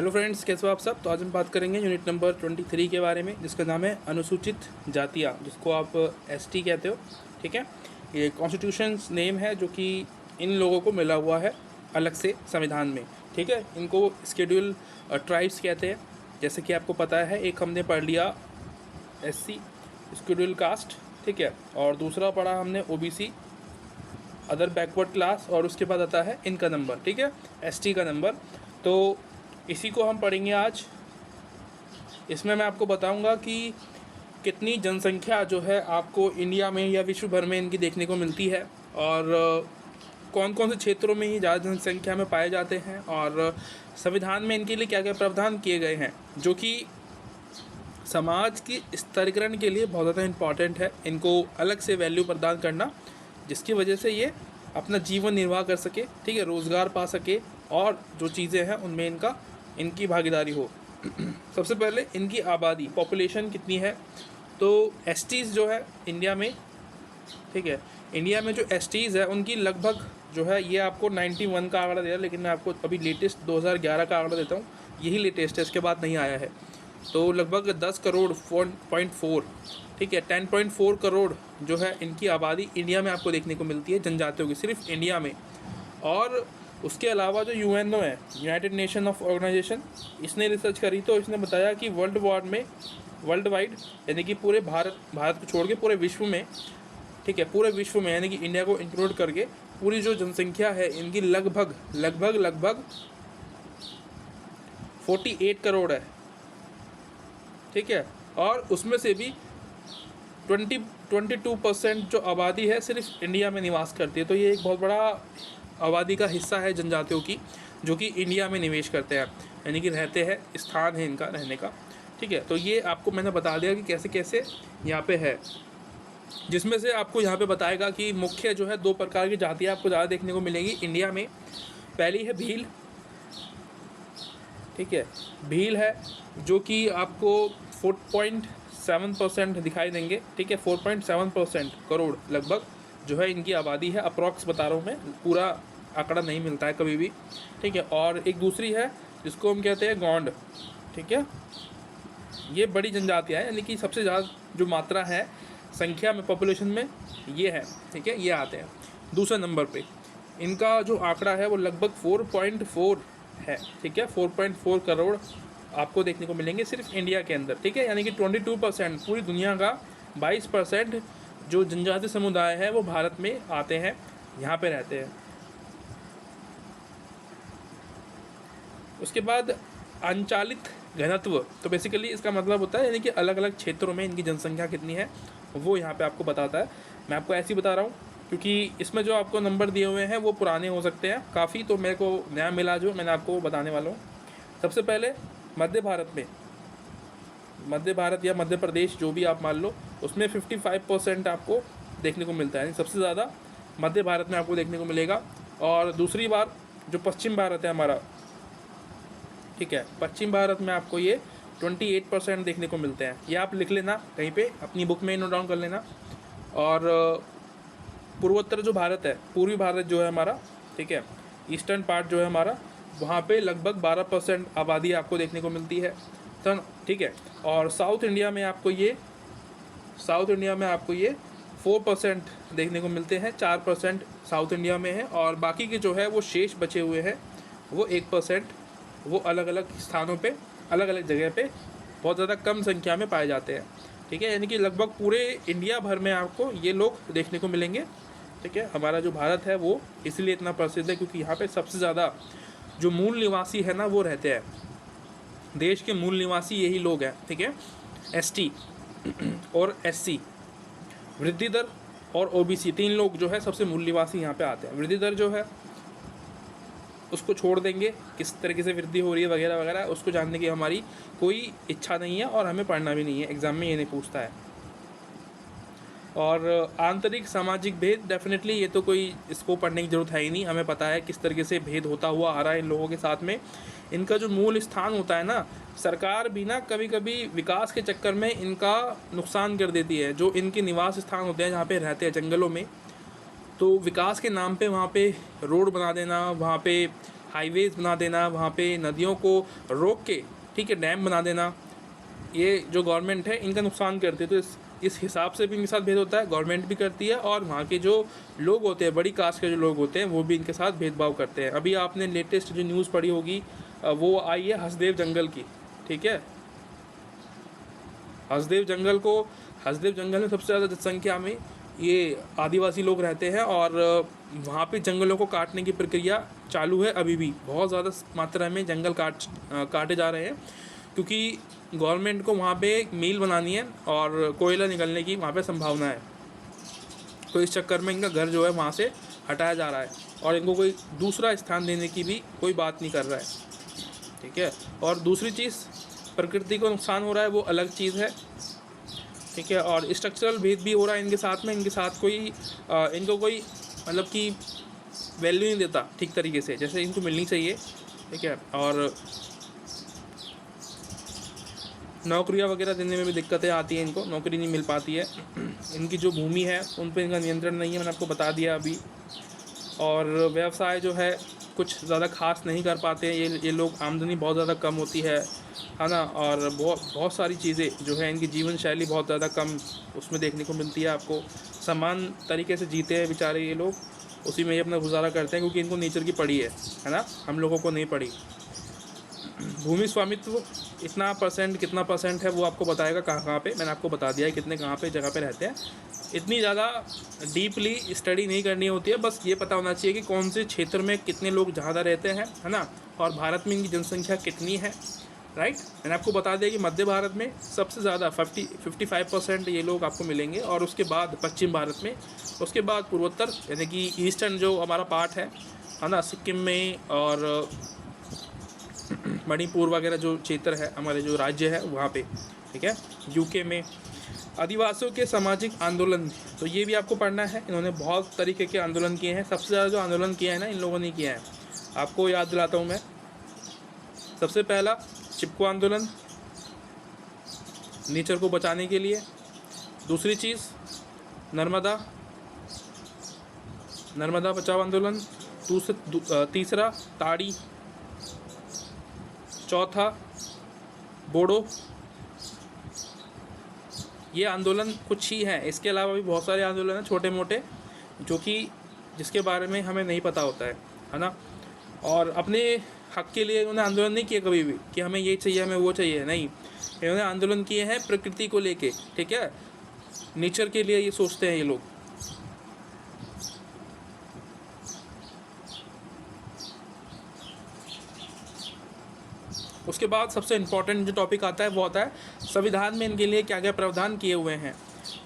Hello friends, कैसे हो आप सब। तो आज हम बात करेंगे यूनिट नंबर 23 के बारे में, जिसका नाम है अनुसूचित जातियाँ, जिसको आप एसटी कहते हो। ठीक है, ये कॉन्स्टिट्यूशन नेम है जो कि इन लोगों को मिला हुआ है अलग से संविधान में। ठीक है, इनको शेड्यूल ट्राइब्स कहते हैं। जैसे कि आपको पता है, एक हमने पढ़ लिया एससी शेड्यूल कास्ट, ठीक है, और दूसरा पढ़ा हमने ओबीसी अदर बैकवर्ड क्लास, और उसके बाद आता है इनका नंबर, ठीक है, एसटी का नंबर। तो इसी को हम पढ़ेंगे आज। इसमें मैं आपको बताऊंगा कि कितनी जनसंख्या जो है आपको इंडिया में या विश्व भर में इनकी देखने को मिलती है, और कौन कौन से क्षेत्रों में ही ज़्यादा जनसंख्या में पाए जाते हैं, और संविधान में इनके लिए क्या क्या प्रावधान किए गए हैं, जो कि समाज की स्तरीकरण के लिए बहुत ज़्यादा इम्पॉर्टेंट है। इनको अलग से वैल्यू प्रदान करना, जिसकी वजह से ये अपना जीवन निर्वाह कर सके, ठीक है, रोज़गार पा सके, और जो चीज़ें हैं उनमें इनकी भागीदारी हो। सबसे पहले इनकी आबादी, पॉपुलेशन कितनी है। तो एसटीज़ जो है इंडिया में, ठीक है, इंडिया में जो एसटीज़ है उनकी लगभग जो है, ये आपको 91 का आंकड़ा दे रहा है, लेकिन मैं आपको अभी लेटेस्ट 2011 का आंकड़ा देता हूँ, यही लेटेस्ट है, इसके बाद नहीं आया है। तो लगभग 10 करोड़ 4.4, ठीक है, 10.4 करोड़ जो है इनकी आबादी इंडिया में आपको देखने को मिलती है, जनजातियों की, सिर्फ इंडिया में। और उसके अलावा जो यूएनओ है, यूनाइटेड नेशन ऑफ ऑर्गेनाइजेशन, इसने रिसर्च करी तो इसने बताया कि वर्ल्ड वाइड, यानी कि पूरे भारत को छोड़ के पूरे विश्व में, ठीक है, पूरे विश्व में, यानी कि इंडिया को इंक्लूड करके पूरी जो जनसंख्या है इनकी लगभग 48 करोड़ है, ठीक है, और उसमें से भी 22% जो आबादी है सिर्फ इंडिया में निवास करती है। तो ये एक बहुत बड़ा आबादी का हिस्सा है जनजातियों की, जो कि इंडिया में निवेश करते हैं, यानी कि रहते हैं, स्थान है इनका रहने का, ठीक है। तो ये आपको मैंने बता दिया कि कैसे कैसे यहाँ पे है, जिसमें से आपको यहाँ पे बताएगा कि मुख्य जो है 2 प्रकार की जातियाँ आपको ज़्यादा देखने को मिलेंगी इंडिया में। पहली है भील, ठीक है, भील है जो कि आपको 4.7% दिखाई देंगे, ठीक है, 4.7% करोड़ लगभग जो है इनकी आबादी है। अप्रॉक्स बता रहा हूँ मैं, पूरा आंकड़ा नहीं मिलता है कभी भी, ठीक है। और एक दूसरी है जिसको हम कहते हैं गोंड, ठीक है, ये बड़ी जनजातियाँ है, यानी कि सबसे ज़्यादा जो मात्रा है संख्या में, पॉपुलेशन में, ये है, ठीक है, ये आते हैं दूसरे नंबर पे। इनका जो आंकड़ा है वो लगभग 4.4 है, ठीक है, 4.4 करोड़ आपको देखने को मिलेंगे सिर्फ इंडिया के अंदर, ठीक है, यानी कि 22%, पूरी दुनिया का 22% जो जनजातीय समुदाय है वो भारत में आते हैं, यहाँ पे रहते हैं। उसके बाद अंचालित घनत्व, तो बेसिकली इसका मतलब होता है यानी कि अलग अलग क्षेत्रों में इनकी जनसंख्या कितनी है, वो यहाँ पे आपको बताता है। मैं आपको ऐसे ही बता रहा हूँ क्योंकि इसमें जो आपको नंबर दिए हुए हैं वो पुराने हो सकते हैं काफ़ी, तो मेरे को नया मिला जो मैंने आपको बताने वाला हूँ। सबसे पहले मध्य भारत या मध्य प्रदेश, जो भी आप मान लो, उसमें 55% आपको देखने को मिलता है, यानी सबसे ज़्यादा मध्य भारत में आपको देखने को मिलेगा। और दूसरी बार जो पश्चिम भारत है हमारा, ठीक है, पश्चिम भारत में आपको ये 28% देखने को मिलते हैं। ये आप लिख लेना कहीं पे, अपनी बुक में नोट डाउन कर लेना। और पूर्वोत्तर जो भारत है, पूर्वी भारत जो है हमारा, ठीक है, ईस्टर्न पार्ट जो है हमारा, वहाँ पे लगभग 12% आबादी आपको देखने को मिलती है, तो ठीक है। और साउथ इंडिया में आपको ये 4% देखने को मिलते हैं, 4% साउथ इंडिया में है, और बाकी के जो है वो शेष बचे हुए हैं वो 1%, वो अलग अलग स्थानों पे, अलग अलग जगह पे बहुत ज़्यादा कम संख्या में पाए जाते हैं, ठीक है, यानी कि लगभग पूरे इंडिया भर में आपको ये लोग देखने को मिलेंगे, ठीक है। हमारा जो भारत है वो इसलिए इतना प्रसिद्ध है क्योंकि यहाँ पे सबसे ज़्यादा जो मूल निवासी है ना वो रहते हैं, देश के मूल निवासी यही लोग हैं, ठीक है। एसटी और एससी, वृद्धि दर और ओबीसी, 3 लोग जो है सबसे मूल निवासी यहाँ पे आते हैं। वृद्धि दर जो है उसको छोड़ देंगे, किस तरीके से वृद्धि हो रही है वगैरह वगैरह, उसको जानने की हमारी कोई इच्छा नहीं है और हमें पढ़ना भी नहीं है, एग्ज़ाम में ये नहीं पूछता है। और आंतरिक सामाजिक भेद, डेफिनेटली ये तो कोई इसको पढ़ने की ज़रूरत है ही नहीं, हमें पता है किस तरीके से भेद होता हुआ आ रहा है इन लोगों के साथ में। इनका जो मूल स्थान होता है ना, सरकार भी ना कभी कभी विकास के चक्कर में इनका नुकसान कर देती है। जो इनके निवास स्थान होते हैं जहाँ पे रहते हैं जंगलों में, तो विकास के नाम पे वहाँ पे रोड बना देना, वहाँ पे हाईवेज़ बना देना, वहाँ पे नदियों को रोक के, ठीक है, डैम बना देना, ये जो गवर्नमेंट है इनका नुकसान करती है। तो इस हिसाब से भी इनके साथ भेद होता है, गवर्नमेंट भी करती है, और वहाँ के जो लोग होते हैं, बड़ी कास्ट के जो लोग होते हैं, वो भी इनके साथ भेदभाव करते हैं। अभी आपने लेटेस्ट जो न्यूज़ पढ़ी होगी वो आई है हसदेव जंगल की, ठीक है। हसदेव जंगल में सबसे ज़्यादा जनसंख्या में ये आदिवासी लोग रहते हैं, और वहाँ पे जंगलों को काटने की प्रक्रिया चालू है अभी भी। बहुत ज़्यादा मात्रा में जंगल काटे जा रहे हैं, क्योंकि गवर्नमेंट को वहाँ पे मिल बनानी है और कोयला निकलने की वहाँ पे संभावना है। तो इस चक्कर में इनका घर जो है वहाँ से हटाया जा रहा है, और इनको कोई दूसरा स्थान देने की भी कोई बात नहीं कर रहा है, ठीक है। और दूसरी चीज़, प्रकृति को नुकसान हो रहा है, वो अलग चीज़ है, ठीक है। और स्ट्रक्चरल भेद भी हो रहा है इनके साथ में। इनके साथ कोई इनको कोई मतलब कि वैल्यू नहीं देता ठीक तरीके से, जैसे इनको मिलनी चाहिए, ठीक है। और नौकरियां वगैरह देने में भी दिक्कतें आती हैं, इनको नौकरी नहीं मिल पाती है। इनकी जो भूमि है उन पर इनका नियंत्रण नहीं है, मैंने आपको बता दिया अभी। और व्यवसाय जो है कुछ ज़्यादा खास नहीं कर पाते हैं ये लोग, आमदनी बहुत ज़्यादा कम होती है ना। और बहुत सारी चीज़ें जो है, इनकी जीवन शैली बहुत ज़्यादा कम उसमें देखने को मिलती है आपको। समान तरीके से जीते हैं बेचारे ये लोग, उसी में ही अपना गुजारा करते हैं, क्योंकि इनको नेचर की पड़ी है ना, हम लोगों को नहीं पड़ी। भूमि स्वामित्व इतना परसेंट कितना परसेंट है वो आपको बताएगा कहाँ पे, मैंने आपको बता दिया है कितने कहाँ पे जगह पे रहते हैं। इतनी ज़्यादा डीपली स्टडी नहीं करनी होती है, बस ये पता होना चाहिए कि कौन से क्षेत्र में कितने लोग ज़्यादा रहते हैं, है ना, और भारत में इनकी जनसंख्या कितनी है, राइट। मैंने आपको बता दिया कि मध्य भारत में सबसे ज़्यादा 55% ये लोग आपको मिलेंगे, और उसके बाद पश्चिम भारत में, उसके बाद पूर्वोत्तर यानी कि ईस्टर्न जो हमारा पार्ट है ना, सिक्किम में और मणिपुर वगैरह जो क्षेत्र है हमारे जो राज्य है वहाँ पे, ठीक है। यूके में आदिवासियों के सामाजिक आंदोलन, तो ये भी आपको पढ़ना है। इन्होंने बहुत तरीके के आंदोलन किए हैं। सबसे ज़्यादा जो आंदोलन किया है ना इन लोगों ने किया है, आपको याद दिलाता हूँ मैं। सबसे पहला चिपको आंदोलन, नेचर को बचाने के लिए। दूसरी चीज़ नर्मदा बचाओ आंदोलन। तीसरा ताड़ी। चौथा बोडो। ये आंदोलन कुछ ही हैं, इसके अलावा भी बहुत सारे आंदोलन हैं छोटे मोटे, जो कि जिसके बारे में हमें नहीं पता होता है ना। और अपने हक के लिए इन्होंने आंदोलन नहीं किया कभी भी कि हमें ये चाहिए, हमें वो चाहिए, नहीं। इन्होंने आंदोलन किए हैं प्रकृति को लेके, ठीक है, नेचर के लिए ये सोचते हैं ये लोग। उसके बाद सबसे इम्पॉर्टेंट जो टॉपिक आता है वो आता है संविधान में इनके लिए क्या क्या प्रावधान किए हुए हैं।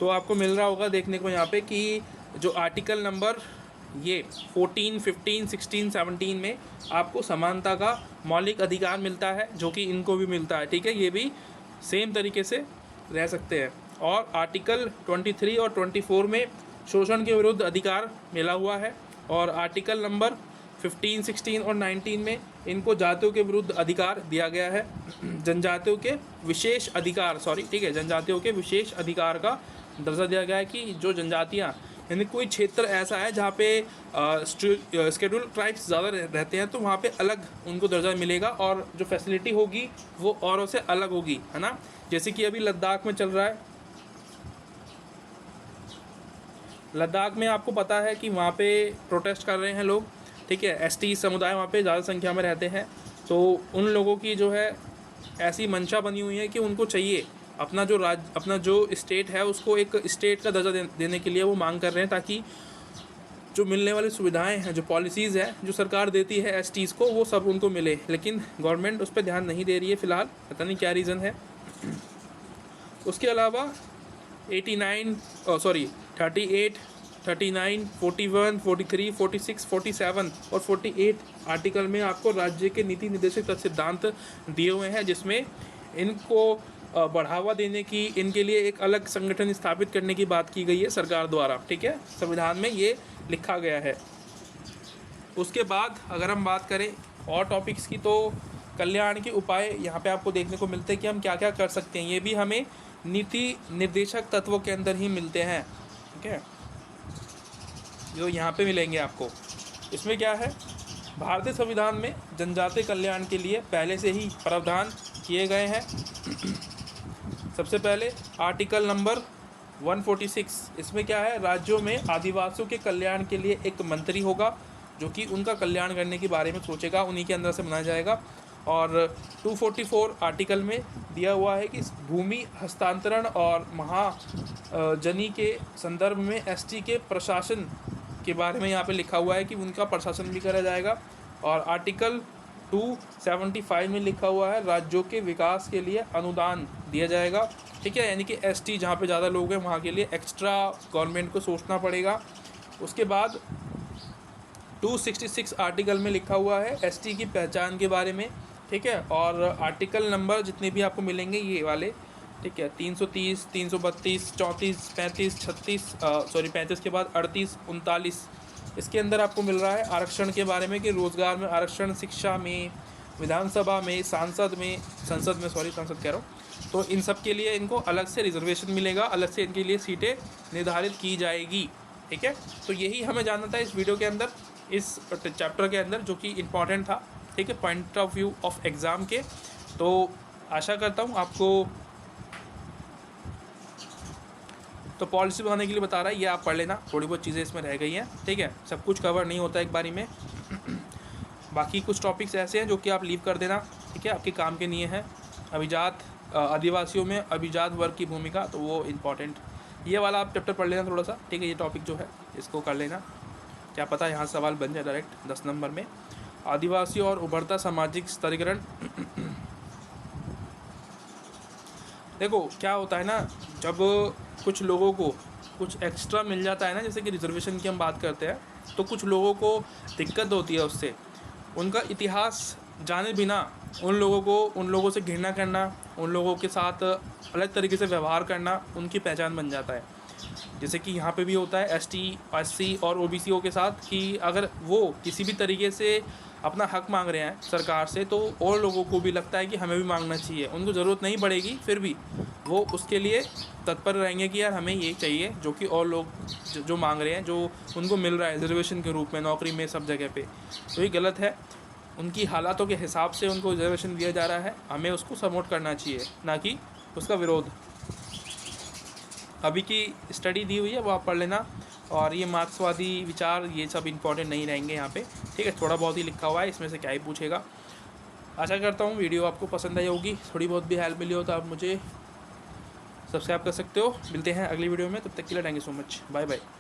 तो आपको मिल रहा होगा देखने को यहाँ पे कि जो आर्टिकल नंबर ये 14, 15, 16, 17 में आपको समानता का मौलिक अधिकार मिलता है, जो कि इनको भी मिलता है, ठीक है। ये भी सेम तरीके से रह सकते हैं। और आर्टिकल 23 और 24 में शोषण के विरुद्ध अधिकार मिला हुआ है। और आर्टिकल नंबर 15, 16 और 19 में इनको जातियों के विरुद्ध अधिकार दिया गया है। जनजातियों के विशेष अधिकार, ठीक है, जनजातियों के विशेष अधिकार का दर्जा दिया गया है कि जो जनजातियाँ, यानी कोई क्षेत्र ऐसा है जहाँ पे शेड्यूल ट्राइब्स ज़्यादा रहते हैं, तो वहाँ पे अलग उनको दर्जा मिलेगा, और जो फैसिलिटी होगी वो औरों से अलग होगी, है ना। जैसे कि अभी लद्दाख में चल रहा है। लद्दाख में आपको पता है कि वहाँ पे प्रोटेस्ट कर रहे हैं लोग, ठीक है। एसटी समुदाय वहाँ पे ज़्यादा संख्या में रहते हैं, तो उन लोगों की जो है ऐसी मंशा बनी हुई है कि उनको चाहिए अपना जो स्टेट है उसको एक स्टेट का दर्जा देने के लिए वो मांग कर रहे हैं, ताकि जो मिलने वाली सुविधाएं हैं, जो पॉलिसीज़ है जो सरकार देती है एसटीज़ को, वो सब उनको मिले। लेकिन गवर्नमेंट उस पर ध्यान नहीं दे रही है फ़िलहाल, पता नहीं क्या रीज़न है। उसके अलावा 38, 39, 41, 43, 46, 47 और 48 आर्टिकल में आपको राज्य के नीति निर्देशक सिद्धांत दिए हुए हैं, जिसमें इनको बढ़ावा देने की, इनके लिए एक अलग संगठन स्थापित करने की बात की गई है सरकार द्वारा, ठीक है। संविधान में ये लिखा गया है। उसके बाद अगर हम बात करें और टॉपिक्स की, तो कल्याण के उपाय यहाँ पे आपको देखने को मिलते हैं कि हम क्या क्या कर सकते हैं। ये भी हमें नीति निर्देशक तत्वों के अंदर ही मिलते हैं, ठीक है, जो यहाँ पे मिलेंगे आपको। इसमें क्या है भारतीय संविधान में जनजातीय कल्याण के लिए पहले से ही प्रावधान किए गए हैं। सबसे पहले आर्टिकल नंबर 146, इसमें क्या है, राज्यों में आदिवासियों के कल्याण के लिए एक मंत्री होगा जो कि उनका कल्याण करने के बारे में सोचेगा, उन्हीं के अंदर से बनाया जाएगा। और 244 आर्टिकल में दिया हुआ है कि भूमि हस्तांतरण और महाजनी के संदर्भ में एसटी के प्रशासन के बारे में यहाँ पे लिखा हुआ है कि उनका प्रशासन भी करा जाएगा। और आर्टिकल 275 में लिखा हुआ है राज्यों के विकास के लिए अनुदान दिया जाएगा। ठीक है, यानी कि एसटी जहाँ पे ज़्यादा लोग हैं वहाँ के लिए एक्स्ट्रा गवर्नमेंट को सोचना पड़ेगा। उसके बाद 266 आर्टिकल में लिखा हुआ है एसटी की पहचान के बारे में। ठीक है, और आर्टिकल नंबर जितने भी आपको मिलेंगे ये वाले, ठीक है, 330, 332, 34, 35, 36, 35 के बाद 38, 39, इसके अंदर आपको मिल रहा है आरक्षण के बारे में कि रोज़गार में आरक्षण, शिक्षा में, विधानसभा में, संसद कह रहा हूँ, तो इन सब के लिए इनको अलग से रिजर्वेशन मिलेगा, अलग से इनके लिए सीटें निर्धारित की जाएगी। ठीक है, तो यही हमें जानना था इस वीडियो के अंदर, इस चैप्टर के अंदर, जो कि इम्पॉर्टेंट था। ठीक है, point of view of exam के। तो आशा करता हूँ आपको, तो पॉलिसी बनाने के लिए बता रहा है, ये आप पढ़ लेना, थोड़ी बहुत चीज़ें इसमें रह गई हैं। ठीक है, सब कुछ कवर नहीं होता एक बारी में। बाकी कुछ टॉपिक्स ऐसे हैं जो कि आप लीव कर देना। ठीक है, आपके काम के लिए हैं। अभिजात आदिवासियों में अभिजात वर्ग की भूमिका, तो वो इम्पॉर्टेंट, ये वाला आप चैप्टर पढ़ लेना थोड़ा सा। ठीक है, ये टॉपिक जो है इसको कर लेना, क्या पता यहाँ सवाल बन जाए डायरेक्ट 10 नंबर में। आदिवासी और उभरता सामाजिक स्तरीकरण। देखो क्या होता है ना, जब कुछ लोगों को कुछ एक्स्ट्रा मिल जाता है ना, जैसे कि रिजर्वेशन की हम बात करते हैं, तो कुछ लोगों को दिक्कत होती है उससे। उनका इतिहास जाने बिना उन लोगों से घृणा करना, उन लोगों के साथ अलग तरीके से व्यवहार करना उनकी पहचान बन जाता है। जैसे कि यहाँ पे भी होता है एसटी, एससी और ओबीसीओ के साथ, कि अगर वो किसी भी तरीके से अपना हक मांग रहे हैं सरकार से, तो और लोगों को भी लगता है कि हमें भी मांगना चाहिए। उनको ज़रूरत नहीं पड़ेगी, फिर भी वो उसके लिए तत्पर रहेंगे कि यार हमें ये चाहिए जो कि और लोग जो मांग रहे हैं, जो उनको मिल रहा है रिजर्वेशन के रूप में नौकरी में, सब जगह पे। तो ये गलत है, उनकी हालातों के हिसाब से उनको रिजर्वेशन दिया जा रहा है, हमें उसको सपोर्ट करना चाहिए, ना कि उसका विरोध। अभी की स्टडी दी हुई है वो आप पढ़ लेना। और ये मार्क्सवादी विचार, ये सब इंपॉर्टेंट नहीं रहेंगे यहाँ पे। ठीक है, थोड़ा बहुत ही लिखा हुआ है, इसमें से क्या ही पूछेगा। आशा करता हूँ वीडियो आपको पसंद आई होगी, थोड़ी बहुत भी हेल्प मिली हो तो आप मुझे सब्सक्राइब कर सकते हो। मिलते हैं अगली वीडियो में, तब तक के लिए thank you so much, bye bye.